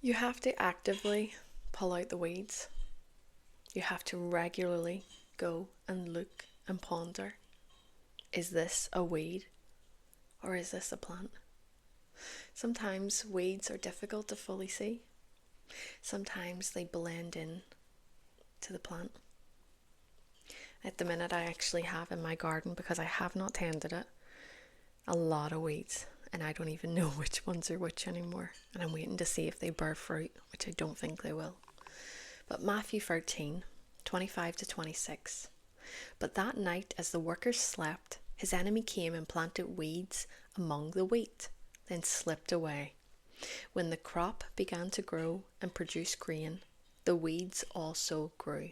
You have to actively pull out the weeds. You have to regularly go and look and ponder, is this a weed or is this a plant? Sometimes weeds are difficult to fully see. Sometimes they blend in to the plant. At the minute, I actually have in my garden, because I have not tended it, a lot of weeds, and I don't even know which ones are which anymore. And I'm waiting to see if they bear fruit, which I don't think they will. But Matthew 13:25-26. But that night, as the workers slept, his enemy came and planted weeds among the wheat, then slipped away. When the crop began to grow and produce grain, the weeds also grew.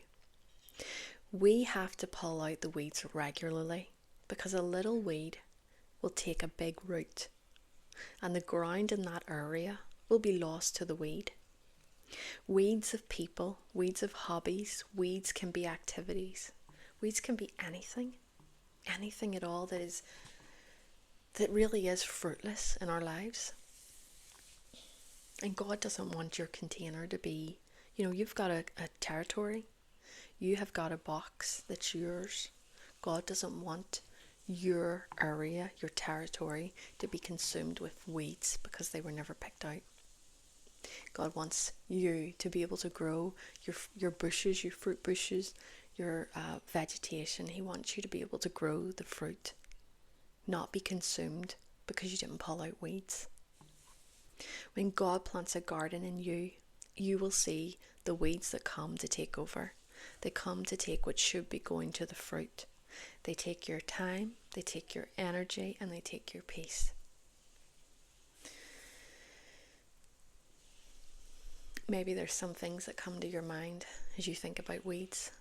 We have to pull out the weeds regularly, because a little weed will take a big root, and the ground in that area will be lost to the weed. Weeds of people, weeds of hobbies, weeds can be activities. Weeds can be anything at all that really is fruitless in our lives. And God doesn't want your container to be, you've got a territory, you have got a box that's yours. God doesn't want your area, your territory, to be consumed with weeds because they were never picked out. God wants you to be able to grow your bushes, your fruit bushes, your vegetation. He wants you to be able to grow the fruit, not be consumed because you didn't pull out weeds. When God plants a garden in you, you will see the weeds that come to take over. They come to take what should be going to the fruit. They take your time, they take your energy, and they take your peace. Maybe there's some things that come to your mind as you think about weeds.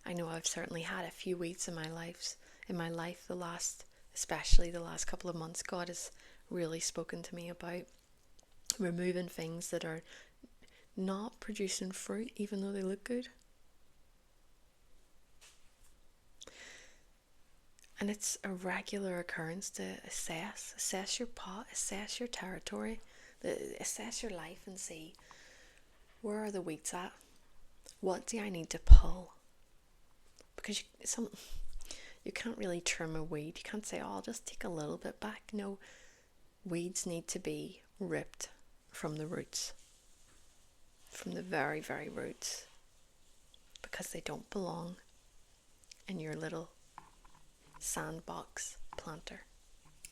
I know I've certainly had a few weeds in my life, especially the last couple of months. God has really spoken to me about removing things that are not producing fruit, even though they look good. And it's a regular occurrence to assess your pot, assess your territory, assess your life and see, where are the weeds at? What do I need to pull? Because you can't really trim a weed. You can't say, I'll just take a little bit back. No, weeds need to be ripped from the roots, from the very, very roots, because they don't belong in your little sandbox planter.